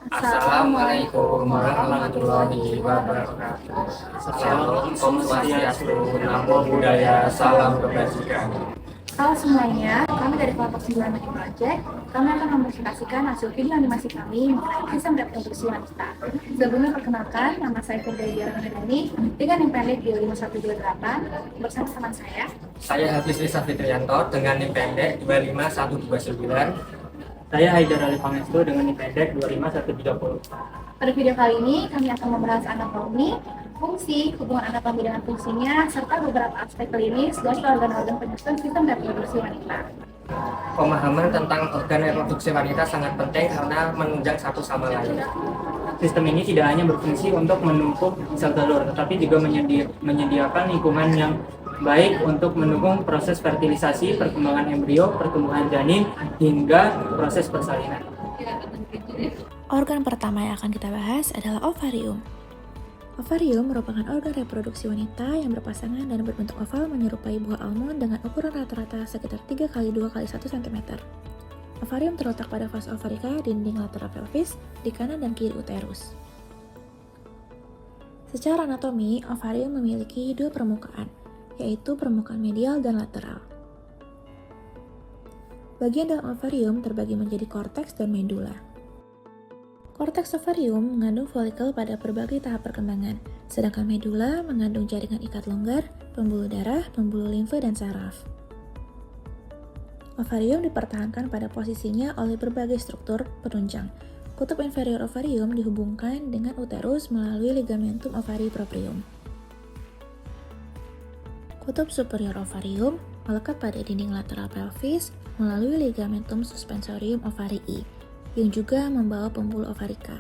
Assalamualaikum warahmatullahi wabarakatuh. Salam Om Swastiastu, Namo Buddhaya, salam kebajikan. Halo semuanya, kami dari kelompok 9 Maki Project. Kami akan mempresentasikan hasil video animasi kami mengenai sistem reproduksi wanita. Sebelumnya perkenalkan, nama saya Firdaia Rahmani dengan NIM pendek 25128 bersama teman saya. Saya Hafiz Risa Fitrianto dengan NIM pendek 25129. Saya Haidar Ali Pangestu dengan NIM pendek 25130. Pada video kali ini, kami akan membahas anatomi, fungsi, hubungan anatomi dengan fungsinya, serta beberapa aspek klinis dari organ-organ penyusun sistem reproduksi wanita. Pemahaman tentang organ reproduksi wanita sangat penting karena menunjang satu sama lain. Sistem ini tidak hanya berfungsi untuk menumpuk sel telur, tetapi juga menyediakan lingkungan yang baik untuk mendukung proses fertilisasi, perkembangan embrio, pertumbuhan janin, hingga proses persalinan. Organ pertama yang akan kita bahas adalah ovarium. Ovarium merupakan organ reproduksi wanita yang berpasangan dan berbentuk oval menyerupai buah almond dengan ukuran rata-rata sekitar 3 x 2 x 1 cm. Ovarium terletak pada vas ovarika, dinding lateral pelvis, di kanan dan kiri uterus. Secara anatomi, ovarium memiliki dua permukaan, yaitu permukaan medial dan lateral. Bagian dalam ovarium terbagi menjadi korteks dan medula. Korteks ovarium mengandung folikel pada berbagai tahap perkembangan, sedangkan medula mengandung jaringan ikat longgar, pembuluh darah, pembuluh limfe, dan saraf. Ovarium dipertahankan pada posisinya oleh berbagai struktur penunjang. Kutub inferior ovarium dihubungkan dengan uterus melalui ligamentum ovari proprium. Kutub superior ovarium melekat pada dinding lateral pelvis melalui ligamentum suspensorium ovarii, yang juga membawa pembuluh ovarika.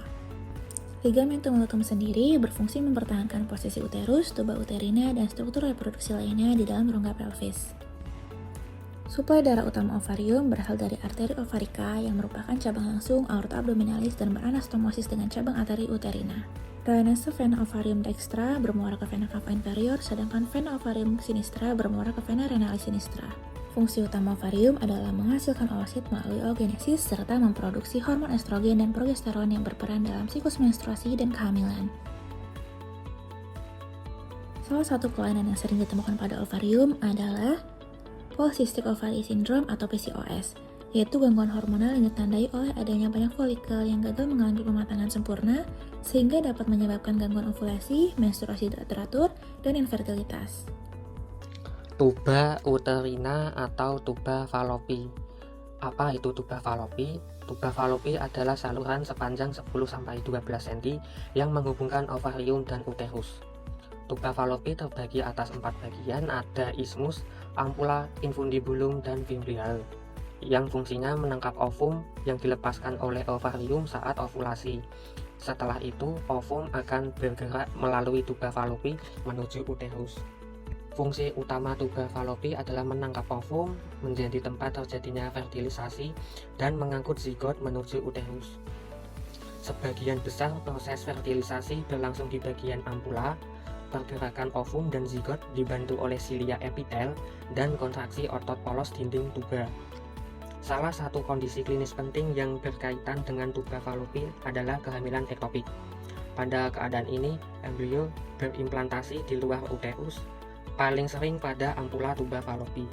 Ligamentum lutum sendiri berfungsi mempertahankan posisi uterus, tuba uterina, dan struktur reproduksi lainnya di dalam rongga pelvis. Suplai darah utama ovarium berasal dari arteri ovarika yang merupakan cabang langsung aorta abdominalis dan beranastomosis dengan cabang arteri uterina. Drainase vena ovarium dextra bermuara ke vena cava inferior, sedangkan vena ovarium sinistra bermuara ke vena renalis sinistra. Fungsi utama ovarium adalah menghasilkan oosit melalui oogenesis serta memproduksi hormon estrogen dan progesteron yang berperan dalam siklus menstruasi dan kehamilan. Salah satu kelainan yang sering ditemukan pada ovarium adalah Polycystic Ovary Syndrome atau PCOS, yaitu gangguan hormonal yang ditandai oleh adanya banyak folikel yang gagal mengalami pematangan sempurna sehingga dapat menyebabkan gangguan ovulasi, menstruasi tidak teratur, dan infertilitas. Tuba uterina atau tuba falopi. Apa itu tuba falopi? Tuba falopi adalah saluran sepanjang 10-12 cm yang menghubungkan ovarium dan uterus. Tuba falopi terbagi atas 4 bagian, ada ismus, ampula, infundibulum, dan fimbrial, yang fungsinya menangkap ovum yang dilepaskan oleh ovarium saat ovulasi. Setelah itu, ovum akan bergerak melalui tuba falopi menuju uterus. Fungsi utama tuba falopi adalah menangkap ovum, menjadi tempat terjadinya fertilisasi, dan mengangkut zigot menuju uterus. Sebagian besar proses fertilisasi berlangsung di bagian ampula. Pergerakan ovum dan zigot dibantu oleh silia epitel dan kontraksi otot polos dinding tuba. Salah satu kondisi klinis penting yang berkaitan dengan tuba falopi adalah kehamilan ektopik. Pada keadaan ini, embrio berimplantasi di luar uterus, paling sering pada ampula tuba falopi.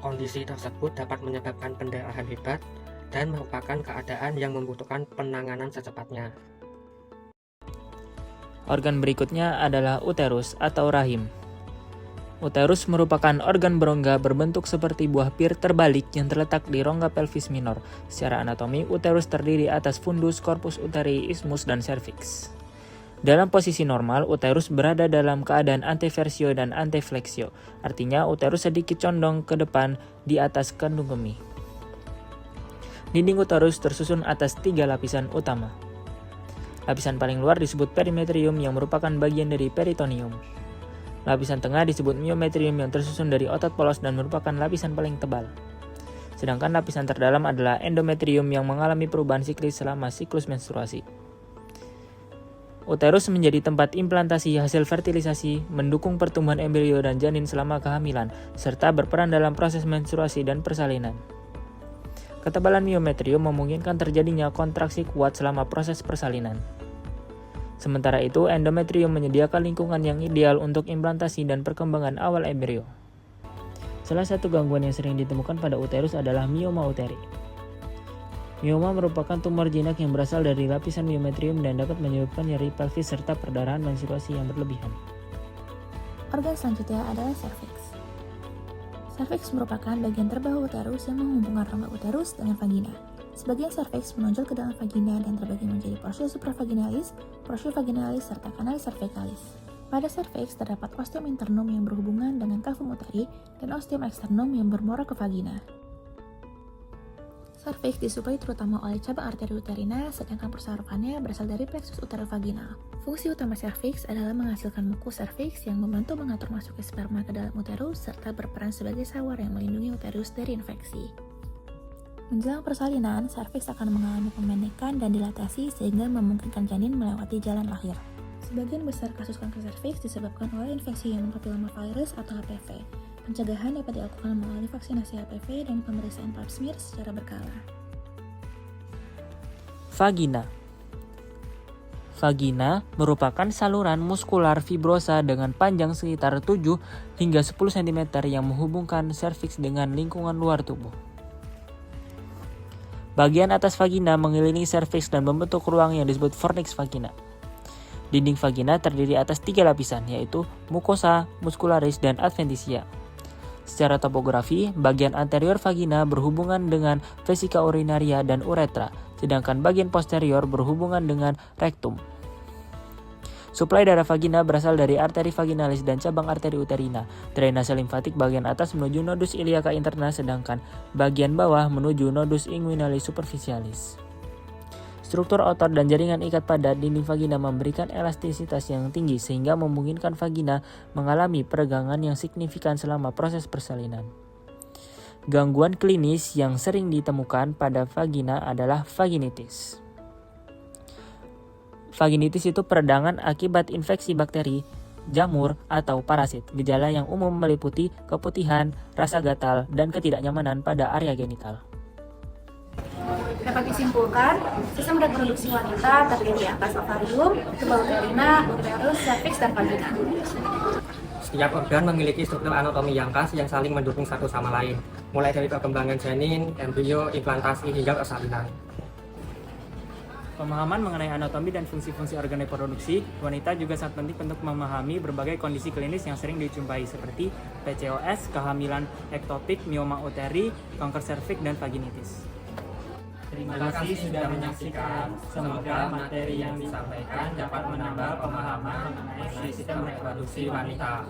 Kondisi tersebut dapat menyebabkan pendarahan hebat dan merupakan keadaan yang membutuhkan penanganan secepatnya. Organ berikutnya adalah uterus atau rahim. Uterus merupakan organ berongga berbentuk seperti buah pir terbalik yang terletak di rongga pelvis minor. Secara anatomi, uterus terdiri atas fundus, corpus uteri, isthmus, dan cervix. Dalam posisi normal, uterus berada dalam keadaan anteversio dan anteflexio. Artinya, uterus sedikit condong ke depan di atas kandung kemih. Dinding uterus tersusun atas 3 lapisan utama. Lapisan paling luar disebut perimetrium yang merupakan bagian dari peritoneum. Lapisan tengah disebut myometrium yang tersusun dari otot polos dan merupakan lapisan paling tebal. Sedangkan lapisan terdalam adalah endometrium yang mengalami perubahan siklis selama siklus menstruasi. Uterus menjadi tempat implantasi hasil fertilisasi, mendukung pertumbuhan embrio dan janin selama kehamilan, serta berperan dalam proses menstruasi dan persalinan. Ketebalan miometrium memungkinkan terjadinya kontraksi kuat selama proses persalinan. Sementara itu, endometrium menyediakan lingkungan yang ideal untuk implantasi dan perkembangan awal embrio. Salah satu gangguan yang sering ditemukan pada uterus adalah mioma uteri. Mioma merupakan tumor jinak yang berasal dari lapisan miometrium dan dapat menyebabkan nyeri pelvis serta perdarahan menstruasi yang berlebihan. Organ selanjutnya adalah serviks. Serviks merupakan bagian terbawah uterus yang menghubungkan rongga uterus dengan vagina. Sebagian serviks menonjol ke dalam vagina dan terbagi menjadi porsi supravaginalis, porsi vaginalis, serta kanalis cervicalis. Pada serviks terdapat ostium internum yang berhubungan dengan cavum uteri dan ostium externum yang bermuara ke vagina. Serviks disuplai terutama oleh cabang arteri uterina, sedangkan persarukannya berasal dari plexus uterovaginal. Fungsi utama serviks adalah menghasilkan mukus serviks yang membantu mengatur masuknya sperma ke dalam uterus serta berperan sebagai sawar yang melindungi uterus dari infeksi. Menjelang persalinan, serviks akan mengalami pemendekan dan dilatasi sehingga memungkinkan janin melewati jalan lahir. Sebagian besar kasus kanker serviks disebabkan oleh infeksi human papillomavirus atau HPV. Pencegahan dapat dilakukan melalui vaksinasi HPV dan pemeriksaan pap smear secara berkala. Vagina. Vagina merupakan saluran muskular fibrosa dengan panjang sekitar 7 hingga 10 cm yang menghubungkan serviks dengan lingkungan luar tubuh. Bagian atas vagina mengelilingi serviks dan membentuk ruang yang disebut fornix vagina. Dinding vagina terdiri atas 3 lapisan, yaitu mucosa, muscularis, dan adventitia. Secara topografi, bagian anterior vagina berhubungan dengan vesika urinaria dan uretra, sedangkan bagian posterior berhubungan dengan rektum. Suplai darah vagina berasal dari arteri vaginalis dan cabang arteri uterina. Drainase limfatik bagian atas menuju nodus iliaca interna, sedangkan bagian bawah menuju nodus inguinalis superficialis. Struktur otot dan jaringan ikat pada dinding vagina memberikan elastisitas yang tinggi sehingga memungkinkan vagina mengalami peregangan yang signifikan selama proses persalinan. Gangguan klinis yang sering ditemukan pada vagina adalah vaginitis. Vaginitis itu peradangan akibat infeksi bakteri, jamur, atau parasit. Gejala yang umum meliputi keputihan, rasa gatal, dan ketidaknyamanan pada area genital. Dapat disimpulkan, sistem reproduksi wanita terdiri atas ovarium, tuba uterina, uterus, serviks, dan vagina. Setiap organ memiliki struktur anatomi yang khas yang saling mendukung satu sama lain, mulai dari perkembangan janin, embrio, implantasi, hingga persalinan. Pemahaman mengenai anatomi dan fungsi-fungsi organ reproduksi wanita juga sangat penting untuk memahami berbagai kondisi klinis yang sering dijumpai seperti PCOS, kehamilan ektopik, mioma uteri, kanker serviks, dan vaginitis. Terima kasih sudah menyaksikan. Semoga materi yang disampaikan dapat menambah pemahaman mengenai sistem reproduksi wanita.